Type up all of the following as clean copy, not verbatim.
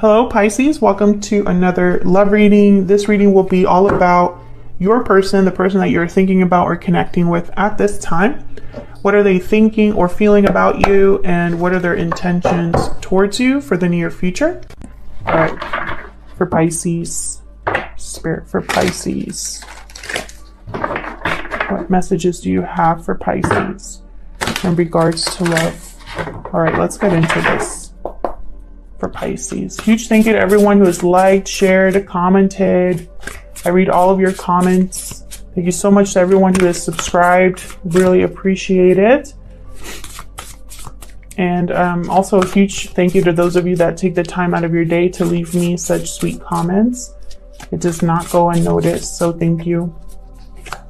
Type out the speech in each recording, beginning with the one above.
Hello Pisces, welcome to another love reading. This reading will be all about your person, the person that you're thinking about or connecting with at this time. What are they thinking or feeling about you, and what are their intentions towards you for the near future? All right, for Pisces, Spirit for Pisces. What messages do you have for Pisces in regards to love? All right, let's get into this. For Pisces, huge thank you to everyone who has liked, shared, commented. I read all of your comments. Thank you so much to everyone who has subscribed. Really appreciate it. And also a huge thank you to those of you that take the time out of your day to leave me such sweet comments. It does not go unnoticed, so thank you,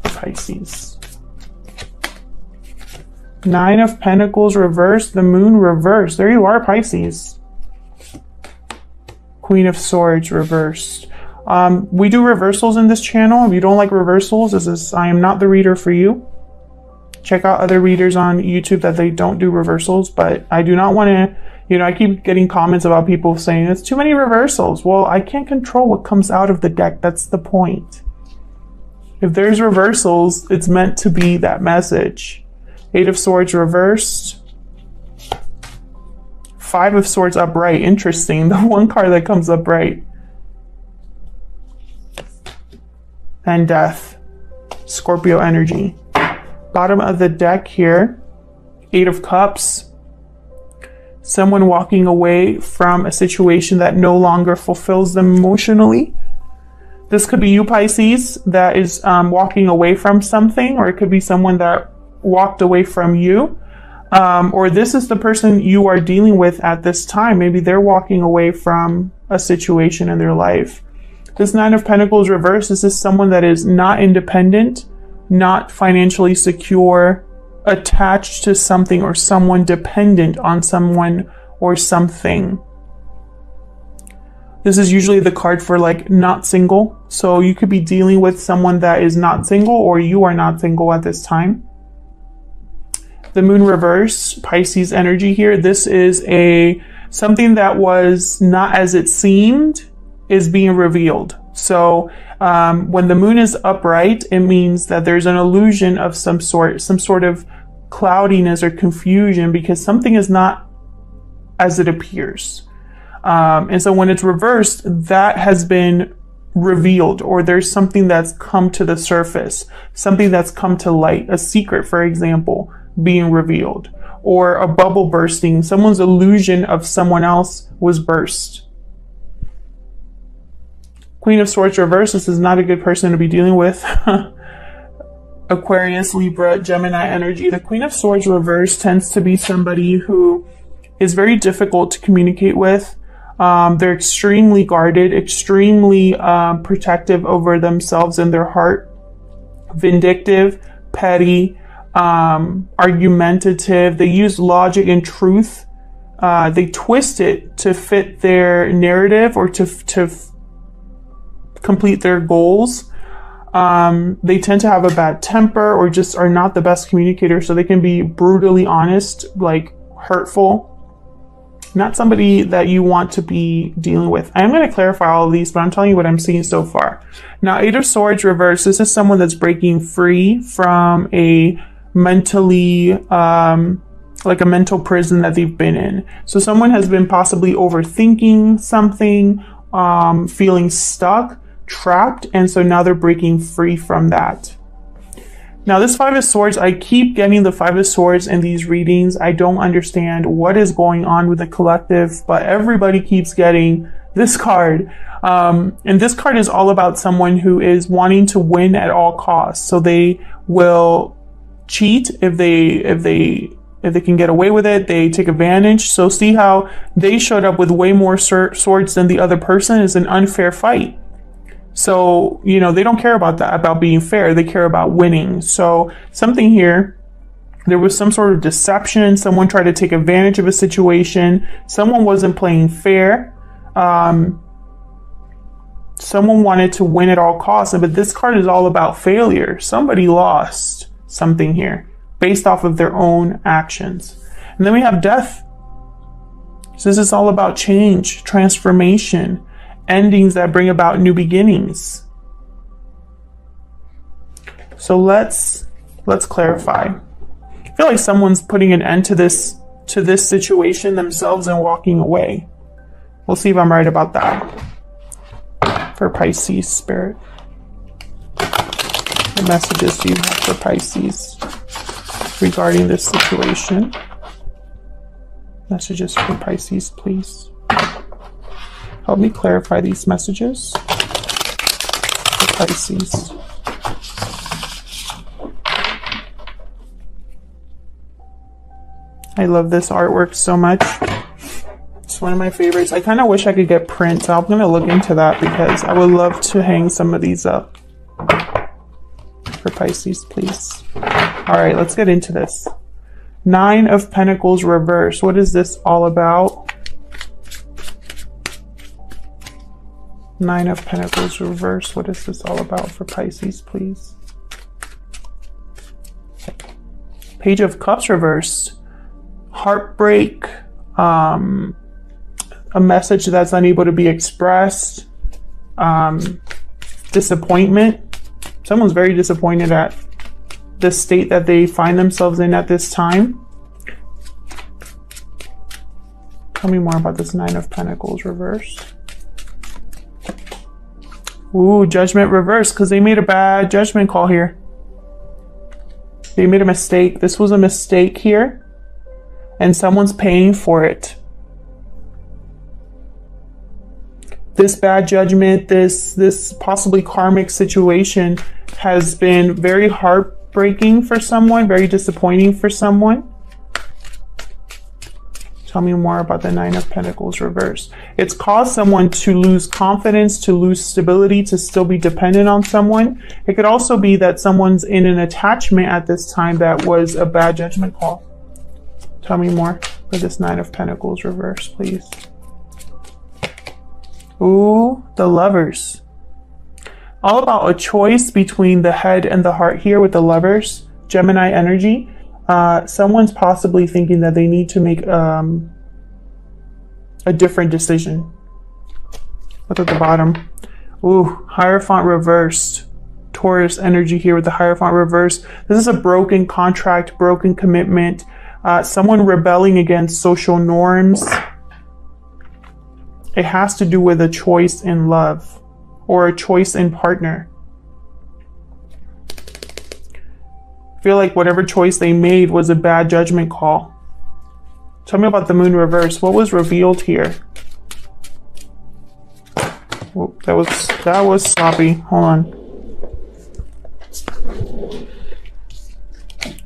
Pisces. Nine of Pentacles reversed, the Moon reversed. There you are, Pisces. Queen of Swords reversed. We do reversals in this channel. If you don't like reversals, I am not the reader for you. Check out other readers on YouTube that they don't do reversals, but I do not want to, I keep getting comments about people saying it's too many reversals. Well, I can't control what comes out of the deck. That's the point. If there's reversals, it's meant to be that message. Eight of Swords reversed. Five of Swords upright. Interesting. The one card that comes upright. And Death. Scorpio energy. Bottom of the deck here. Eight of Cups. Someone walking away from a situation that no longer fulfills them emotionally. This could be you, Pisces, that is walking away from something, or it could be someone that walked away from you. Or this is the person you are dealing with at this time. Maybe they're walking away from a situation in their life. This Nine of Pentacles reversed. This is someone that is not independent, not financially secure, attached to something or someone, dependent on someone or something. This is usually the card for like not single. So you could be dealing with someone that is not single, or you are not single at this time. The Moon reverse, Pisces energy here. This is something that was not as it seemed is being revealed. So when the Moon is upright, it means that there's an illusion of some sort of cloudiness or confusion, because something is not as it appears. And so when it's reversed, that has been revealed, or there's something that's come to the surface, something that's come to light, a secret, for example, being revealed, or a bubble bursting. Someone's illusion of someone else was burst. Queen of Swords reversed. This is not a good person to be dealing with. Aquarius, Libra, Gemini energy. The Queen of Swords reversed tends to be somebody who is very difficult to communicate with. They're extremely guarded, extremely protective over themselves and their heart, vindictive, petty, argumentative. They use logic and truth. They twist it to fit their narrative or to complete their goals. They tend to have a bad temper, or just are not the best communicators, so they can be brutally honest, like hurtful. Not somebody that you want to be dealing with. I'm going to clarify all of these, but I'm telling you what I'm seeing so far. Now, Eight of Swords reversed. This is someone that's breaking free from a mentally, like a mental prison that they've been in. So someone has been possibly overthinking something, feeling stuck, trapped, and so now they're breaking free from that. Now, this Five of Swords, I keep getting the Five of Swords in these readings. I don't understand what is going on with the collective, but everybody keeps getting this card. And this card is all about someone who is wanting to win at all costs. So they will cheat if they can get away with it. They take advantage. So see how they showed up with way more swords than the other person. Is an unfair fight. So, they don't care about that, about being fair. They care about winning. So something here, there was some sort of deception. Someone tried to take advantage of a situation. Someone wasn't playing fair. Someone wanted to win at all costs. But this card is all about failure. Somebody lost something here based off of their own actions. And then we have Death. So this is all about change, transformation, endings that bring about new beginnings. So let's clarify. I feel like someone's putting an end to this situation themselves and walking away. We'll see if I'm right about that. For Pisces spirit. What messages do you have for Pisces regarding this situation? Messages for Pisces, please. Help me clarify these messages for Pisces. I love this artwork so much. It's one of my favorites. I kind of wish I could get prints. I'm going to look into that because I would love to hang some of these up for Pisces, please. All right, let's get into this. 9 of Pentacles reverse. What is this all about? 9 of Pentacles reverse. What is this all about for Pisces, please? Page of Cups reverse. Heartbreak. A message that's unable to be expressed. Disappointment. Someone's very disappointed at the state that they find themselves in at this time. Tell me more about this 9 of Pentacles reverse. Ooh, Judgment reverse, because they made a bad judgment call here. They made a mistake. This was a mistake here, and someone's paying for it. This bad judgment, this possibly karmic situation has been very heartbreaking for someone, very disappointing for someone. Tell me more about the 9 of Pentacles reverse. It's caused someone to lose confidence, to lose stability, to still be dependent on someone. It could also be that someone's in an attachment at this time that was a bad judgment call. Tell me more for this 9 of Pentacles reverse, please. Ooh, the Lovers. All about a choice between the head and the heart here with the Lovers. Gemini energy. Someone's possibly thinking that they need to make a different decision. Look at the bottom. Ooh, Hierophant reversed. Taurus energy here with the Hierophant reversed. This is a broken contract, broken commitment. Someone rebelling against social norms. It has to do with a choice in love or a choice in partner. I feel like whatever choice they made was a bad judgment call. Tell me about the Moon reverse. What was revealed here? Whoa, that was sloppy. Hold on.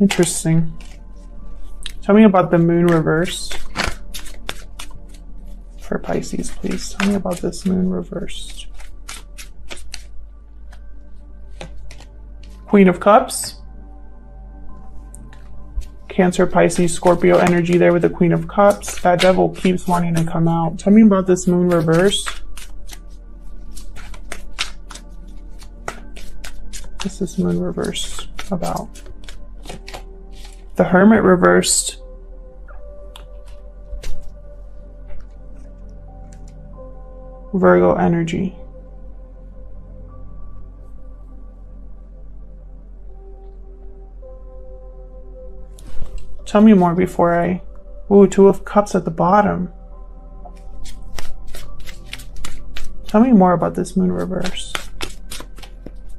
Interesting. Tell me about the Moon reverse for Pisces, please. Tell me about this Moon reversed. Queen of Cups. Cancer, Pisces, Scorpio energy there with the Queen of Cups. That devil keeps wanting to come out. Tell me about this Moon reverse. What's this Moon reverse about? The Hermit reversed. Virgo energy. Tell me more before I... Ooh, 2 of Cups at the bottom. Tell me more about this Moon reverse.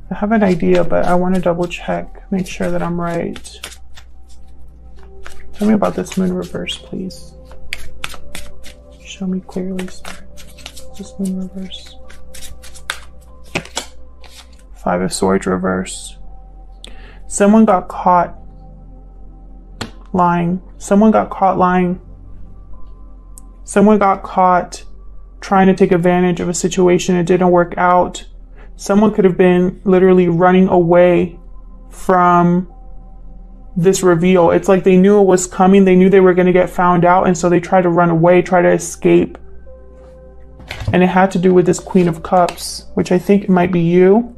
I have an idea, but I want to double check, make sure that I'm right. Tell me about this Moon reverse, please. Show me clearly, Spirit. This Moon reverse. 5 of Swords reverse. Someone got caught lying. Someone got caught lying. Someone got caught trying to take advantage of a situation. It didn't work out. Someone could have been literally running away from this reveal. It's like they knew it was coming. They knew they were going to get found out. And so they tried to run away, try to escape. And it had to do with this Queen of Cups, which I think it might be you.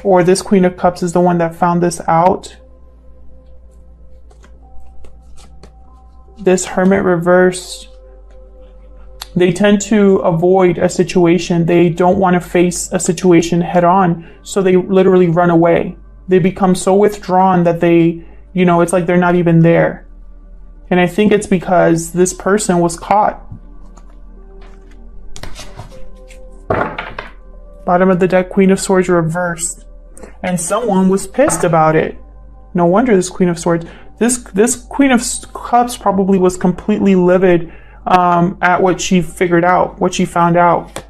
Or this Queen of Cups is the one that found this out. This Hermit reversed They tend to avoid a situation. They don't want to face a situation head on. So they literally run away. They become so withdrawn that they, you know, it's like they're not even there. And I think it's because this person was caught. Bottom of the deck, Queen of Swords reversed. And someone was pissed about it. No wonder this Queen of Swords. This Queen of Cups probably was completely livid at what she figured out, what she found out.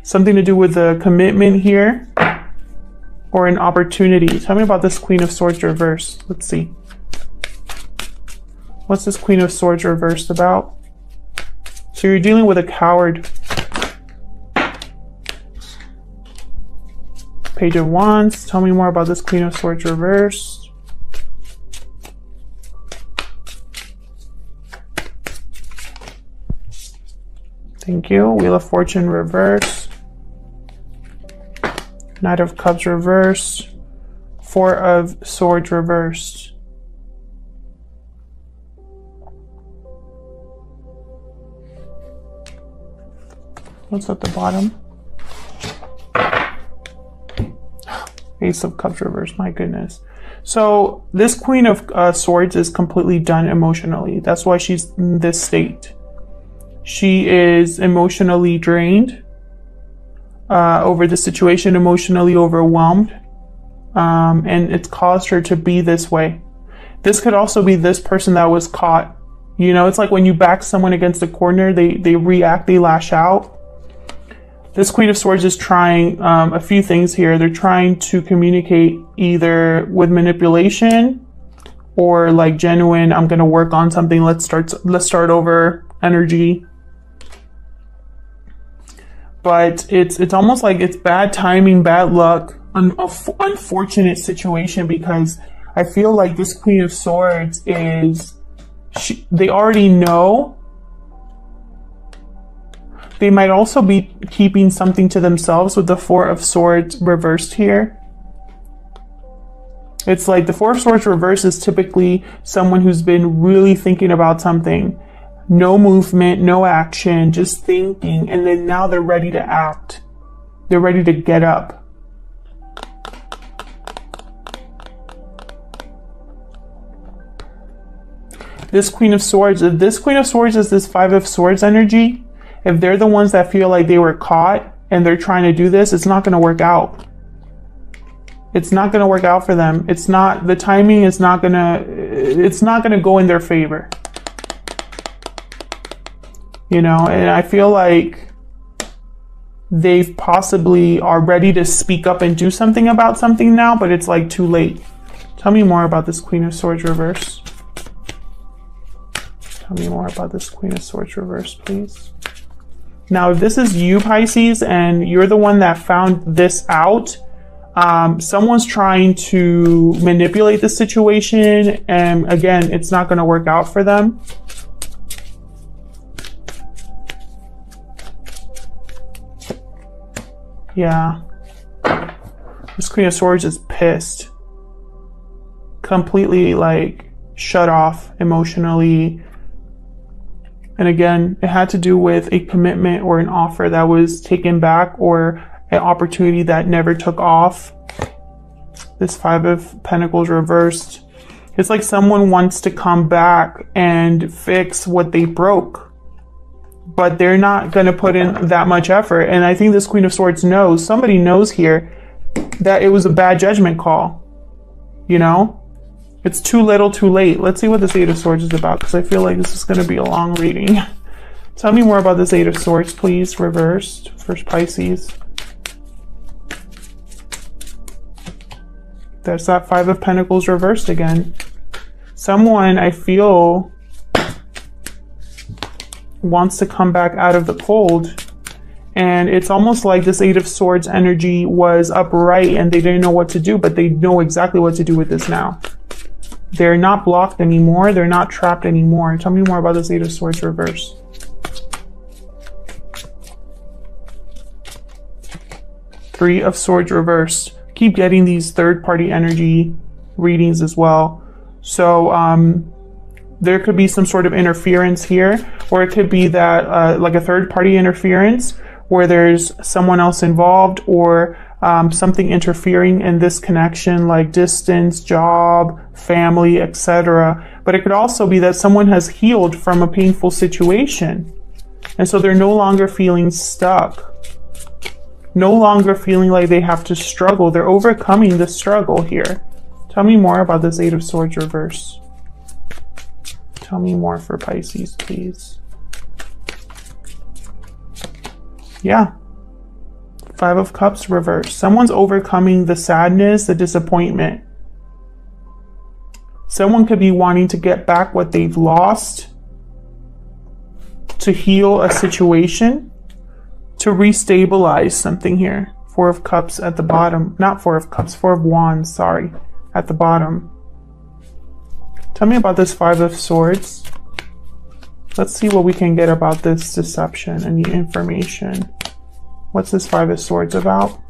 Something to do with the commitment here or an opportunity. Tell me about this Queen of Swords reversed. Let's see. What's this Queen of Swords reversed about? So you're dealing with a coward. Page of Wands. Tell me more about this Queen of Swords reversed. Thank you. Wheel of Fortune reversed. Knight of Cups reversed. Four of Swords reversed. What's at the bottom? Ace of Cups reversed, my goodness. So this Queen of Swords is completely done emotionally. That's why she's in this state. She is emotionally drained over the situation, emotionally overwhelmed. And it's caused her to be this way. This could also be this person that was caught. You know, it's like when you back someone against a corner, they react, they lash out. This Queen of Swords is trying a few things here. They're trying to communicate either with manipulation or like genuine, I'm going to work on something. Let's start over energy. But it's almost like it's bad timing, bad luck, unfortunate situation, because I feel like this Queen of Swords is, they already know. They might also be keeping something to themselves with the Four of Swords reversed here. It's like the Four of Swords reversed is typically someone who's been really thinking about something. No movement, no action, just thinking. And then now they're ready to act. They're ready to get up. This Queen of Swords, if this Queen of Swords is this Five of Swords energy, if they're the ones that feel like they were caught and they're trying to do this, it's not going to work out. It's not going to work out for them. It's not, the timing is not going to, it's not going to go in their favor. You know, and I feel like they possibly are ready to speak up and do something about something now, but it's like too late. Tell me more about this Queen of Swords reverse. Tell me more about this Queen of Swords reverse, please. Now, if this is you, Pisces, and you're the one that found this out, someone's trying to manipulate the situation, and again, it's not going to work out for them. Yeah. This Queen of Swords is pissed. Completely, like, shut off emotionally. And again, it had to do with a commitment or an offer that was taken back, or an opportunity that never took off. This Five of Pentacles reversed. It's like someone wants to come back and fix what they broke, but they're not going to put in that much effort. And I think this Queen of Swords knows, somebody knows here, that it was a bad judgment call. You know? It's too little, too late. Let's see what this Eight of Swords is about, because I feel like this is going to be a long reading. Tell me more about this Eight of Swords, please, reversed, for Pisces. There's that Five of Pentacles reversed again. Someone, I feel, wants to come back out of the cold. And it's almost like this Eight of Swords energy was upright and they didn't know what to do, but they know exactly what to do with this now. They're not blocked anymore. They're not trapped anymore. Tell me more about this Eight of Swords reverse. Three of Swords reversed. Keep getting these third-party energy readings as well. So there could be some sort of interference here, Or it could be that like a third party interference where there's someone else involved, or something interfering in this connection, like distance, job, family, etc. But it could also be that someone has healed from a painful situation, and so they're no longer feeling stuck, no longer feeling like they have to struggle. They're overcoming the struggle here. Tell me more about this Eight of Swords reverse. Tell me more for Pisces, please. Yeah. Five of Cups reverse. Someone's overcoming the sadness, the disappointment. Someone could be wanting to get back what they've lost, to heal a situation, to restabilize something here. Four of Cups at the bottom. Not Four of Cups, Four of Wands, sorry, at the bottom. Tell me about this Five of Swords. Let's see what we can get about this deception and the information. What's this Five of Swords about?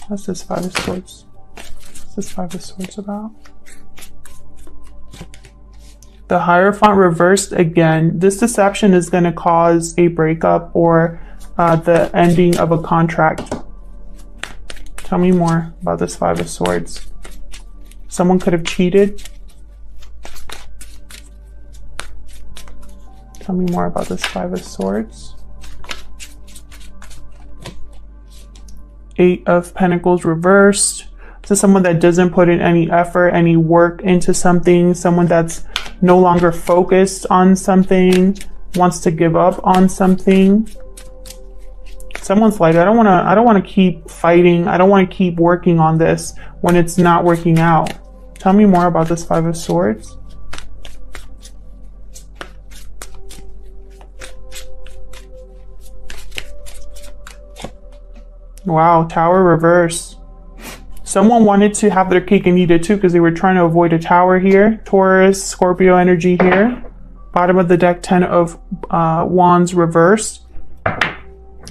What's this Five of Swords? What's this Five of Swords about? The Hierophant reversed again. This deception is going to cause a breakup or the ending of a contract. Tell me more about this Five of Swords. Someone could have cheated. Tell me more about this Five of Swords. Eight of Pentacles reversed. This is someone that doesn't put in any effort, any work into something. Someone that's no longer focused on something, wants to give up on something. Someone's like, I don't want to keep fighting. I don't want to keep working on this when it's not working out. Tell me more about this Five of Swords. Wow, Tower reverse. Someone wanted to have their cake and eat it too because they were trying to avoid a tower here. Taurus, Scorpio energy here. Bottom of the deck, Ten of Wands reversed.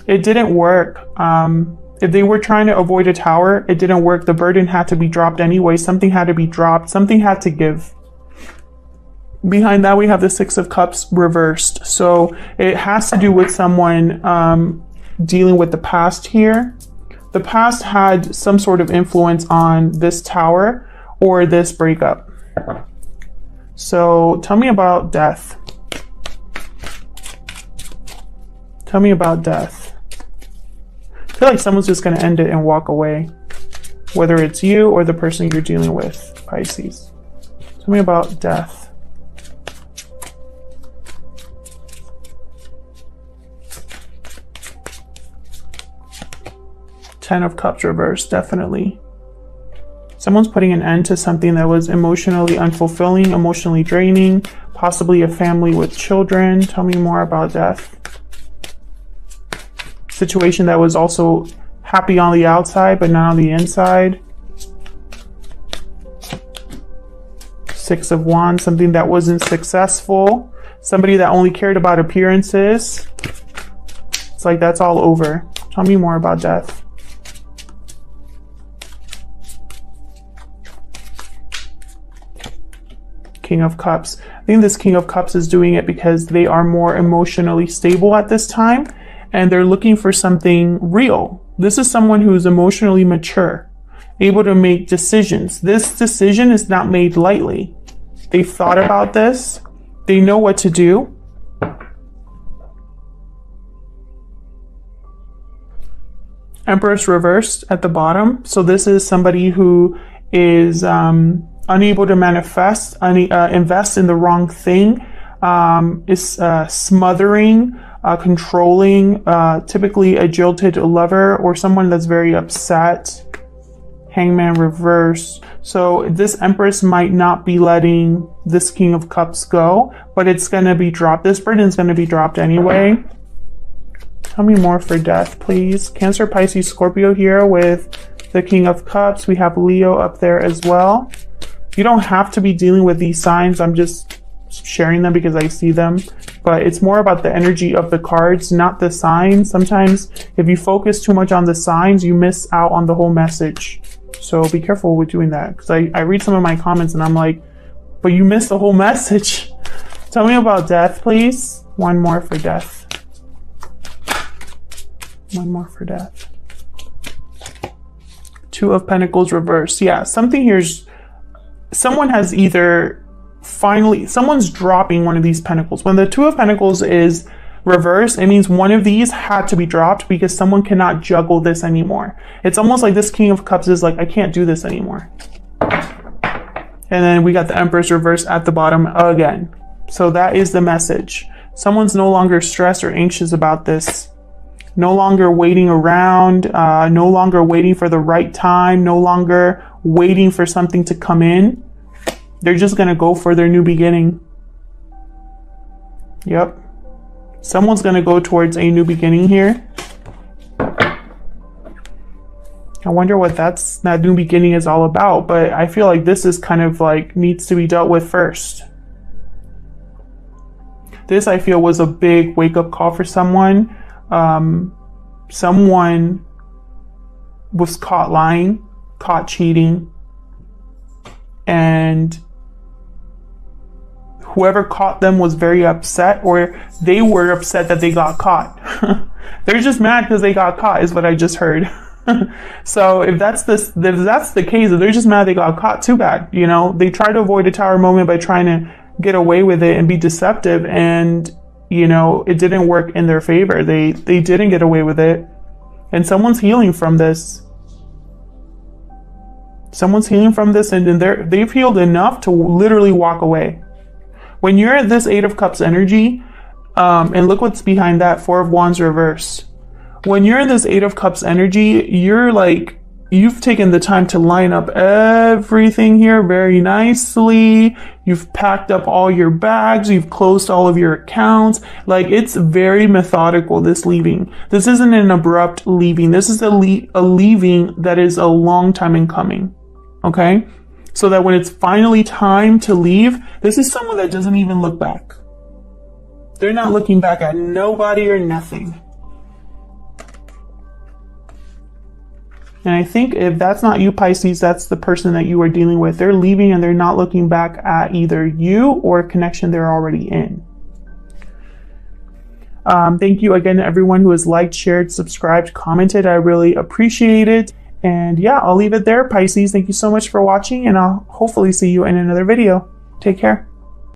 It didn't work. If they were trying to avoid a tower, it didn't work. The burden had to be dropped anyway. Something had to be dropped. Something had to give. Behind that, we have the Six of Cups reversed. So it has to do with someone dealing with the past here. The past had some sort of influence on this tower or this breakup. So tell me about death. Tell me about death. I feel like someone's just going to end it and walk away, whether it's you or the person you're dealing with, Pisces. Tell me about death. Ten of Cups reversed, definitely. Someone's putting an end to something that was emotionally unfulfilling, emotionally draining, possibly a family with children. Tell me more about death. Situation that was also happy on the outside, but not on the inside. Six of Wands, something that wasn't successful. Somebody that only cared about appearances. It's like that's all over. Tell me more about death. King of Cups. I think this King of Cups is doing it because they are more emotionally stable at this time and they're looking for something real. This is someone who is emotionally mature, able to make decisions. This decision is not made lightly. They've thought about this. They know what to do. Empress reversed at the bottom. So this is somebody who is unable to manifest, invest in the wrong thing, is smothering, controlling, typically a jilted lover or someone that's very upset. Hangman reverse. So this Empress might not be letting this King of Cups go, but it's going to be dropped. This burden is going to be dropped anyway. Tell me more for death, please. Cancer, Pisces, Scorpio here with the King of Cups. We have Leo up there as well. You don't have to be dealing with these signs. I'm just sharing them because I see them. But it's more about the energy of the cards, not the signs. Sometimes if you focus too much on the signs, you miss out on the whole message. So be careful with doing that. Because I read some of my comments and I'm like, but you missed the whole message. Tell me about death, please. One more for death. One more for death. Two of Pentacles reversed. Yeah, something here's... Someone has either finally... Someone's dropping one of these Pentacles. When the Two of Pentacles is reversed, it means one of these had to be dropped because someone cannot juggle this anymore. It's almost like this King of Cups is like, I can't do this anymore. And then we got the Empress reversed at the bottom again. So that is the message. Someone's no longer stressed or anxious about this. No longer waiting around, no longer waiting for the right time, no longer waiting for something to come in. They're just going to go for their new beginning. Yep. Someone's going to go towards a new beginning here. I wonder what that new beginning is all about, but I feel like this is kind of like needs to be dealt with first. This, I feel, was a big wake-up call for someone. Someone was caught lying, caught cheating, and whoever caught them was very upset, or they were upset that they got caught. They're just mad because they got caught is what I just heard. So if that's the case, if they're just mad they got caught, too bad. You know, they tried to avoid a tower moment by trying to get away with it and be deceptive, and you know, it didn't work in their favor. They didn't get away with it. And someone's healing from this. Someone's healing from this, and they've healed enough to literally walk away. When you're at this Eight of Cups energy, and look what's behind that, Four of Wands reverse. When you're in this Eight of Cups energy, you're like, you've taken the time to line up everything here very nicely. You've packed up all your bags. You've closed all of your accounts. Like, it's very methodical, this leaving. This isn't an abrupt leaving. This is a leaving that is a long time in coming. Okay? So that when it's finally time to leave, this is someone that doesn't even look back. They're not looking back at nobody or nothing. And I think if that's not you, Pisces, that's the person that you are dealing with. They're leaving and they're not looking back at either you or a connection they're already in. Thank you again to everyone who has liked, shared, subscribed, commented. I really appreciate it. And yeah, I'll leave it there, Pisces. Thank you so much for watching, and I'll hopefully see you in another video. Take care.